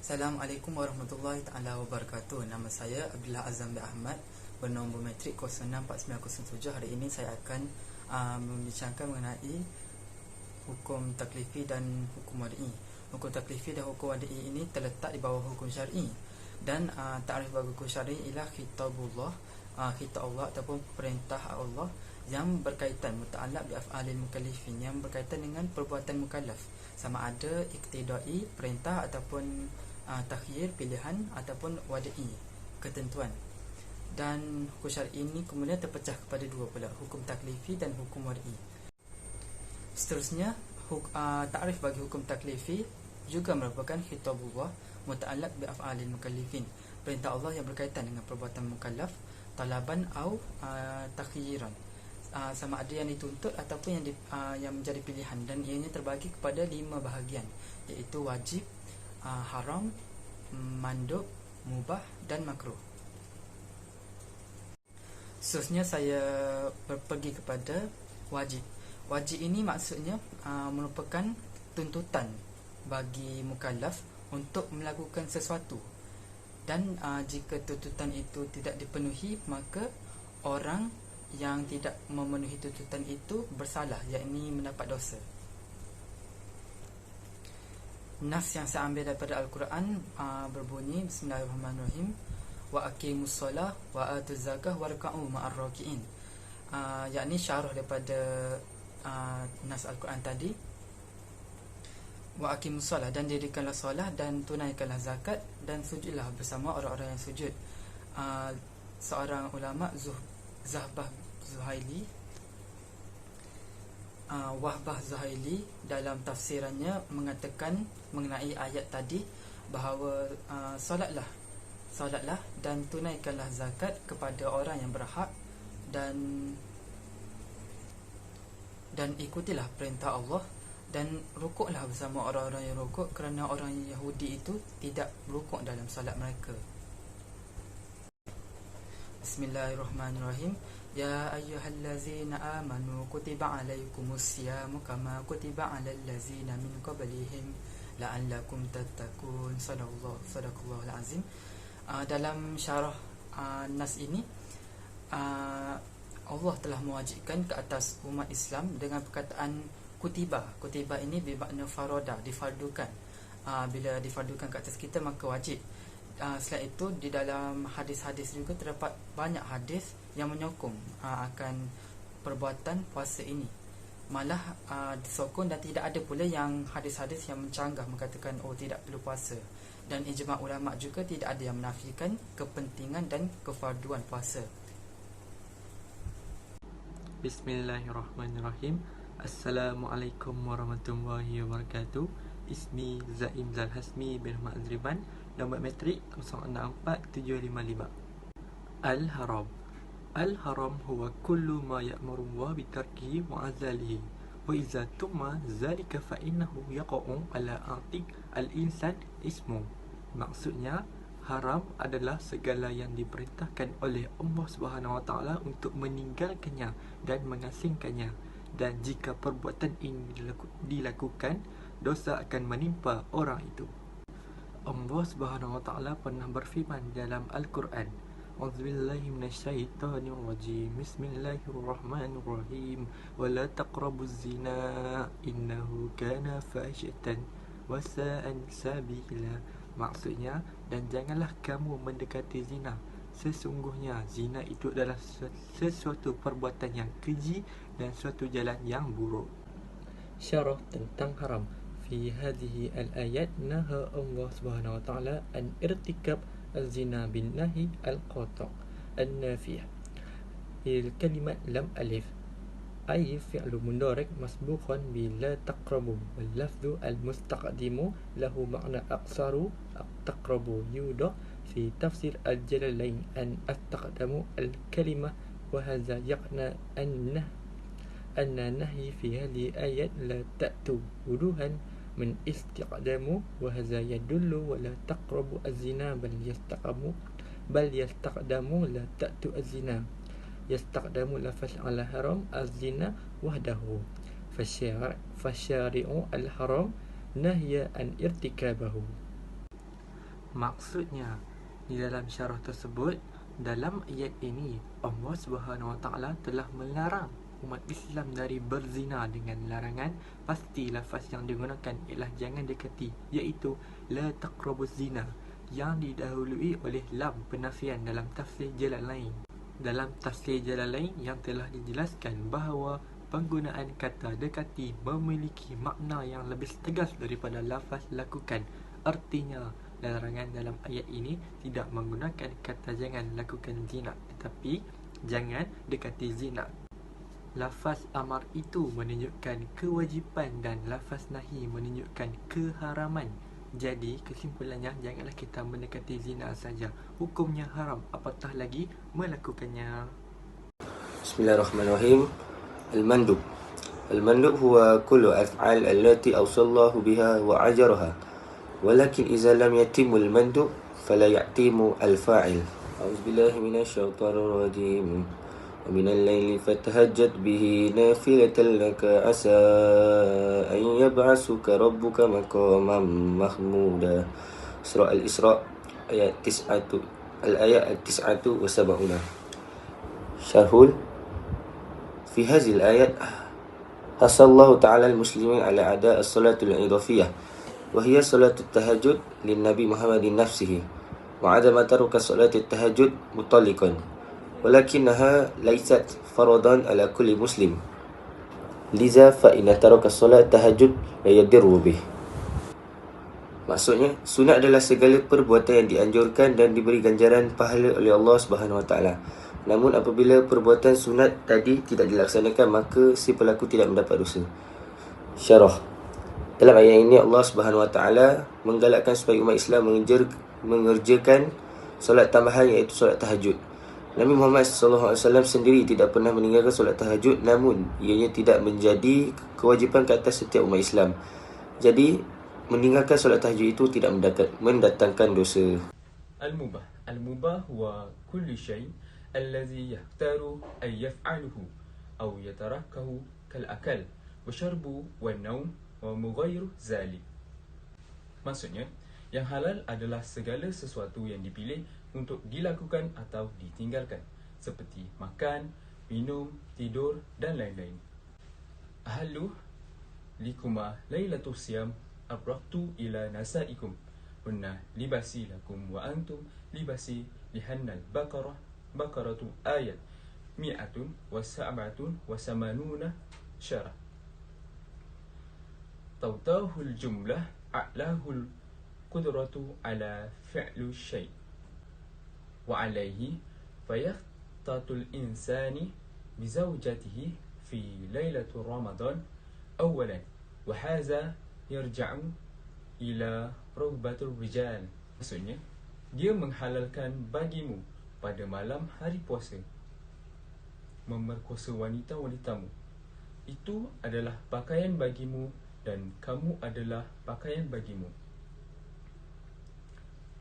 Assalamualaikum warahmatullahi taala wabarakatuh. Nama saya Abdullah Azam bin Ahmad, bernombor metrik 064907. Hari ini saya akan membincangkan mengenai hukum taklifi dan hukum wada'i. Hukum taklifi dan hukum wada'i ini terletak di bawah hukum syar'i, dan takrif bagi hukum syar'i ialah kitabullah, kitab Allah ataupun perintah Allah yang berkaitan muta'allaq bi af'alil mukallafin, yang berkaitan dengan perbuatan mukallaf, sama ada iktidai, perintah, ataupun takhyir, pilihan, ataupun wada'i, ketentuan. Dan hukum syar'i ini kemudian terpecah kepada dua pula, hukum taklifi dan hukum wada'i. Seterusnya, takrif bagi hukum taklifi juga merupakan kitabullah muta'allaq bi af'alil mukallafin, perintah Allah yang berkaitan dengan perbuatan mukallaf, talaban au takhyiran, sama ada yang dituntut ataupun yang menjadi pilihan, dan ianya terbagi kepada 5 bahagian, iaitu wajib, haram, mandub, mubah dan makruh. Seterusnya saya pergi kepada wajib. Wajib ini maksudnya merupakan tuntutan bagi mukallaf untuk melakukan sesuatu, dan jika tuntutan itu tidak dipenuhi, maka orang yang tidak memenuhi tuntutan itu bersalah, yakni mendapat dosa. Nas yang saya ambil daripada Al-Quran berbunyi, Bismillahirrahmanirrahim, wa aqimus solah wa atuz zakah warka'u ma'ar raki'in, yakni syarah daripada nas Al-Quran tadi. Wa aqimus solah, dan dirikanlah solah dan tunaikanlah zakat, dan sujudlah bersama orang-orang yang sujud. Seorang ulama, Wahbah Zuhaili dalam tafsirannya mengatakan mengenai ayat tadi bahawa solatlah dan tunaikanlah zakat kepada orang yang berhak, dan ikutilah perintah Allah, dan rukuklah bersama orang-orang yang rukuk, kerana orang Yahudi itu tidak rukuk dalam solat mereka. Bismillahirrahmanirrahim. Ya ayyuhallazina amanu kutiba alaikumus siyamu kama kutiba alal ladzina min qablihim la'allakum tattaqun. Sadaqallahul azim. Dalam syarah nas ini, Allah telah mewajibkan ke atas umat Islam dengan perkataan kutiba. Kutiba ini bermakna faroda, difardukan. Bila difardukan ke atas kita, maka wajib. Selain itu, di dalam hadis-hadis juga terdapat banyak hadis yang menyokong akan perbuatan puasa ini. Malah disokong, dan tidak ada pula yang hadis-hadis yang mencanggah mengatakan tidak perlu puasa. Dan ijma' ulama' juga tidak ada yang menafikan kepentingan dan kefarduan puasa. Bismillahirrahmanirrahim. Assalamualaikum warahmatullahi wabarakatuh. Ismi Zaim Zalhasmi bin Ahmad Azriban, nombor metrik 064755. Al-Haram. Al-Haram huwa kullu ma ya'muru Allah bitarkihi wa azalihi, wa iza tumma zalika fa innahu yaqa'u ala atiq al-insan ismu. Maksudnya, haram adalah segala yang diperintahkan oleh Allah Subhanahu Wa Taala untuk meninggalkannya dan mengasingkannya, dan jika perbuatan ini dilakukan, dosa akan menimpa orang itu. Allah Subhanahu Wa Taala pernah berfirman dalam Al-Quran, A'udzubillahi minasyaitonirrajim, Bismillahirrahmanirrahim, wa la taqrabuz zina innahu kana fahsyatan wa sa'an sabila. Maksudnya, dan janganlah kamu mendekati zina, sesungguhnya zina itu adalah sesuatu perbuatan yang keji dan suatu jalan yang buruk. Syarah tentang haram. Fi hadhihi al-ayat naha Allah Subhanahu wa taala an irtikab az-zina bin nahi al-qata' an-nafi'. Il-kalimat lam alif ay fi'lu mudhari' masbuqan bi la taqrabu, wal lafdhu al-mustaqdimu lahu ma'na aqsaru taqrabu yudah fi tafsir al-jalalain an astaqdamu al-kalimah, wa hadha yaqna anna nahyi fi hadhihi ayat la ta'tu wuduhan min istiqdamu, wa hadha yadullu wa la taqrabu az-zina bal yastaqdamu la ta'tu az-zina. Yastaqdamu lafaz ala haram az-zina wahdahu, fasyari'u al-haram nahya an irtikabahu. Maksudnya, di dalam syarah tersebut, dalam ayat ini Allah Subhanahu Wa Taala telah melarang umat Islam dari berzina dengan larangan pasti lafaz yang digunakan ialah jangan dekati, iaitu la taqrabuz zina, yang didahului oleh lam penafian dalam tafsir Jalalain. Dalam tafsir Jalalain yang telah dijelaskan bahawa penggunaan kata dekati memiliki makna yang lebih tegas daripada lafaz lakukan. Artinya, larangan dalam ayat ini tidak menggunakan kata jangan lakukan zina, tetapi jangan dekati zina. Lafaz amar itu menunjukkan kewajipan dan lafaz nahi menunjukkan keharaman. Jadi kesimpulannya, janganlah kita mendekati zina saja, hukumnya haram, apatah lagi melakukannya. Bismillahirrahmanirrahim. Al-mandub. Al-mandub huwa kullu af'al allati awsallahu biha wa ajaraha. Walakin idza lam yatimmu al-mandub fala ya'timu al-fa'il. A'udzubillahi minasyaitonir rajim. Wa minal laili fatahajjat bihi nafilatan laka asa an yab'asuka rabbuka maqaman mahmuda. Surah Al-Isra ayat 9 al-ayat 79. Syarhul في هذه الآيات حث الله تعالى المسلمين على أداء الصلاة الإضافية وهي صلاة التهجد للنبي محمد نفسه وعدم ترك صلاة التهجد مطلقا ولكنها ليست فرضا على كل مسلم لذا فإن ترك الصلاة التهجد لا يضر به. Maksudnya, sunat adalah segala perbuatan yang dianjurkan dan diberi ganjaran pahala oleh Allah Subhanahu Wa Taala. Namun apabila perbuatan sunat tadi tidak dilaksanakan, maka si pelaku tidak mendapat dosa. Syarah. Dalam ayat ini Allah Subhanahu Wa Taala menggalakkan supaya umat Islam mengerjakan solat tambahan, iaitu solat tahajud. Nabi Muhammad SAW sendiri tidak pernah meninggalkan solat tahajud, namun ianya tidak menjadi kewajipan ke atas setiap umat Islam. Jadi meninggalkan solat tahajud itu tidak mendatangkan dosa. Al-mubah huwa kullu syai' الذي يختار أن يفعله أو يتركه كالأكل والشرب والنوم ومغير ذلك. Maksudnya, yang halal adalah segala sesuatu yang dipilih untuk dilakukan atau ditinggalkan, seperti makan, minum, tidur dan lain-lain. Ahallu likuma lailatul siyam abraqtu ila nasaikum hunna libasi lakum wa antum libasi lihannal Baqaratu ayat 187 syarah. Tawtahul jumlah a'lahul qudratu ala fi'lu syai' wa alayhi fayakhtatul insani bizawjatihi fi lailatul ramadan awalan wa hadha yarja'u ila rugbatul rijal. Maksudnya, dia menghalalkan bagimu pada malam hari puasa memerkosa wanita-wanitamu. Itu adalah pakaian bagimu dan kamu adalah pakaian bagimu.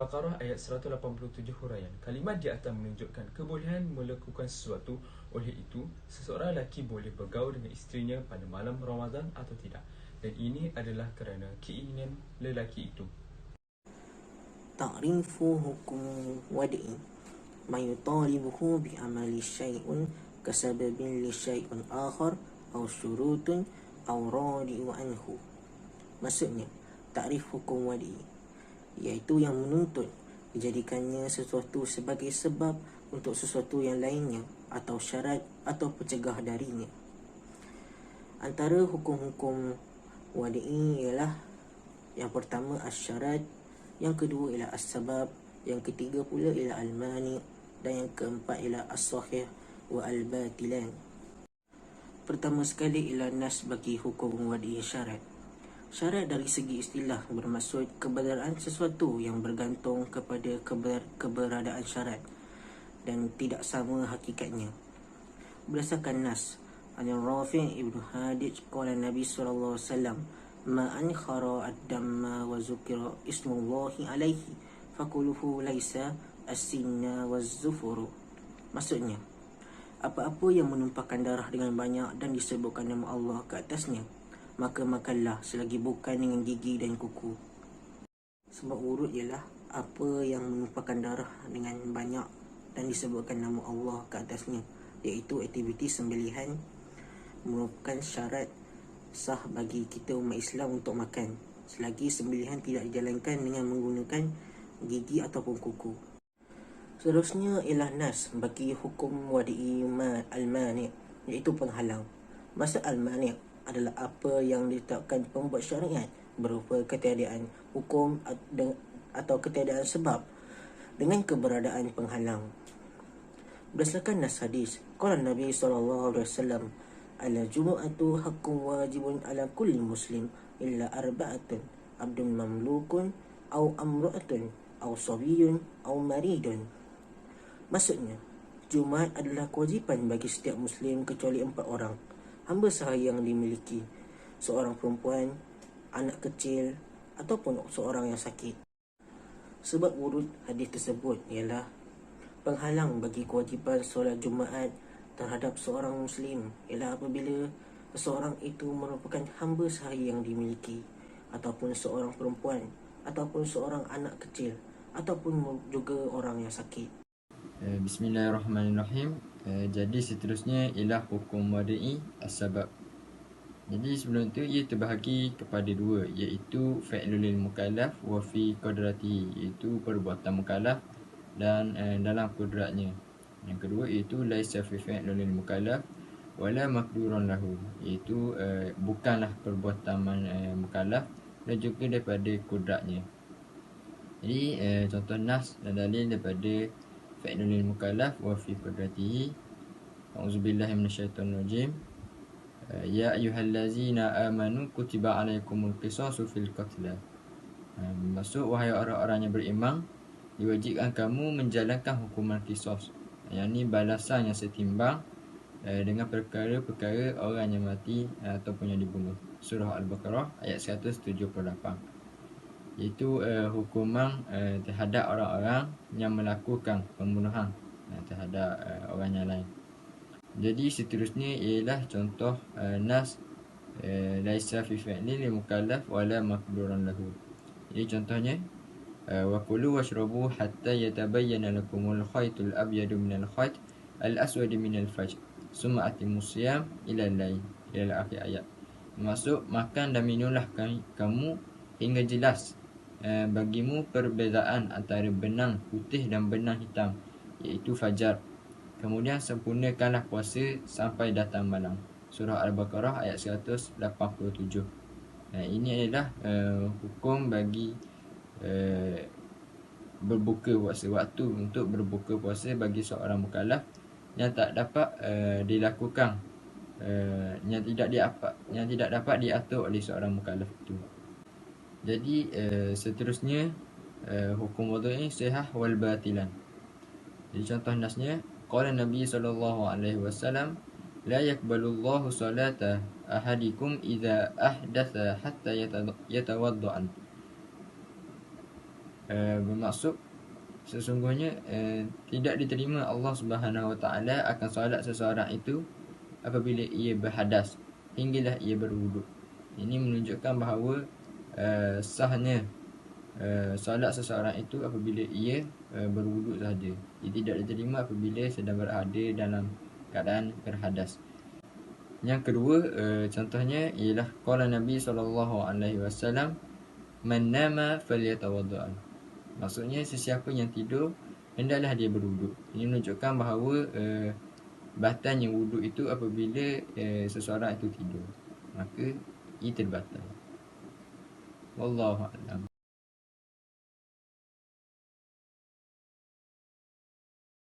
Baqarah ayat 187 huraian. Kalimat di atas menunjukkan kebolehan melakukan sesuatu. Oleh itu, seseorang lelaki boleh bergaul dengan isterinya pada malam Ramadan atau tidak. Dan ini adalah kerana keinginan lelaki itu. Ta'rifu hukum wadi'i ما يطالبه بعمل شيء كسبب لشيء آخر أو شروط أو رادع عنه. Maksudnya, takrif hukum wadi, iaitu yang menuntut dijadikannya sesuatu sebagai sebab untuk sesuatu yang lainnya, atau syarat atau pencegah darinya. Antara hukum-hukum wadi ialah yang pertama as-syarat, yang kedua ialah as-sabab, yang ketiga pula ialah al-mani', dan yang keempat ialah as-sahih wa al-batilan. Pertama sekali ialah nas bagi hukum wadi syarat. Syarat dari segi istilah bermaksud keberadaan sesuatu yang bergantung kepada keberadaan syarat dan tidak sama hakikatnya. Berdasarkan nas, An-Rafi' Ibn Hadij qala Nabi sallallahu alaihi wasallam, ma ankhara ad-damma wa zukira ismullahi alaihi fakuluhu laisa as-sinna waz-zufuru. Maksudnya, apa-apa yang menumpahkan darah dengan banyak dan disebutkan nama Allah ke atasnya, maka makanlah selagi bukan dengan gigi dan kuku. Sebab urut ialah apa yang menumpahkan darah dengan banyak dan disebutkan nama Allah ke atasnya, iaitu aktiviti sembelihan merupakan syarat sah bagi kita umat Islam untuk makan, selagi sembelihan tidak dijalankan dengan menggunakan gigi ataupun kuku. Seterusnya ialah nas bagi hukum wadi'i al-mani', iaitu penghalang. Maksud al-mani' adalah apa yang ditetapkan pembuat syariat berupa ketiadaan hukum atau ketiadaan sebab dengan keberadaan penghalang. Berdasarkan nas hadis, qala Nabi SAW, al-jumu'atu haqqun wajibun ala kulli muslim illa arba'atun abdun mamlukun au amra'atun au sabiyyun au maridun. Maksudnya, Jumaat adalah kewajipan bagi setiap Muslim kecuali 4 orang, hamba sahaya yang dimiliki, seorang perempuan, anak kecil, ataupun seorang yang sakit. Sebab wurud hadis tersebut ialah penghalang bagi kewajipan solat Jumaat terhadap seorang Muslim ialah apabila seseorang itu merupakan hamba sahaya yang dimiliki, ataupun seorang perempuan, ataupun seorang anak kecil, ataupun juga orang yang sakit. Bismillahirrahmanirrahim. Jadi seterusnya ialah hukum wadi'i as-sabab. Jadi sebelum tu ia terbahagi kepada dua, iaitu fi'lul mukallaf wa fi qadratihi, iaitu perbuatan mukallaf dan dalam kudratnya. Yang kedua iaitu laisa fi fi'lul mukallaf wala maqdurun lahu, iaitu bukanlah perbuatan mukallaf dan juga daripada kudratnya. Jadi contoh nas dan dalil daripada fi'lul mukallaf wa fi qadratihi. A'udzubillahi minasyaitonirrajim. Ya ayyuhallazina amanu kutiba alaikumul qisasu fil qatla. Maksud wahai orang-orang yang beriman, diwajibkan kamu menjalankan hukuman qisas, yakni balasan yang setimbang dengan perkara-perkara orang yang mati ataupun yang dibunuh. Surah Al-Baqarah ayat 178. Iaitu hukuman terhadap orang-orang yang melakukan pembunuhan terhadap orang yang lain. Jadi seterusnya ialah contoh nas laisa fi fi'lil mukallaf wala maqduran lahu. Jadi contohnya wa kulu washrabu hatta yatabayyana lakumul khaytul abyadu minal khayt al-aswad minal fajr summa atimus siyam ila al-lail, ila akhir ayat. Maksud makan dan minumlah kamu hingga jelas bagimu perbezaan antara benang putih dan benang hitam, iaitu fajar. Kemudian sempurnakanlah puasa sampai datang malam. Surah Al-Baqarah ayat 187. Ini adalah hukum bagi berbuka puasa, waktu untuk berbuka puasa bagi seorang mukallaf yang tak dapat dilakukan, yang tidak dapat diatur oleh seorang mukallaf itu. Jadi seterusnya hukum wudu ini sihah wal batilan. Jadi contoh nasnya, qala Nabi SAW, la yakbalullahu salata ahadikum idza ahdatha hatta yatawadda'an. Bermaksud sesungguhnya tidak diterima Allah Subhanahu Wa Taala akan solat seseorang itu apabila ia berhadas hinggalah ia berwuduk. Ini menunjukkan bahawa sahnya solat seseorang itu apabila ia berwuduk sahaja. Ia tidak diterima apabila sedang berada dalam keadaan berhadas. Yang kedua contohnya ialah qala Nabi SAW, man nama falyatawadda. Maksudnya sesiapa yang tidur hendaklah dia berwuduk. Ini menunjukkan bahawa batalnya wuduk itu apabila seseorang itu tidur, maka ia terbatal. Wallahu a'lam.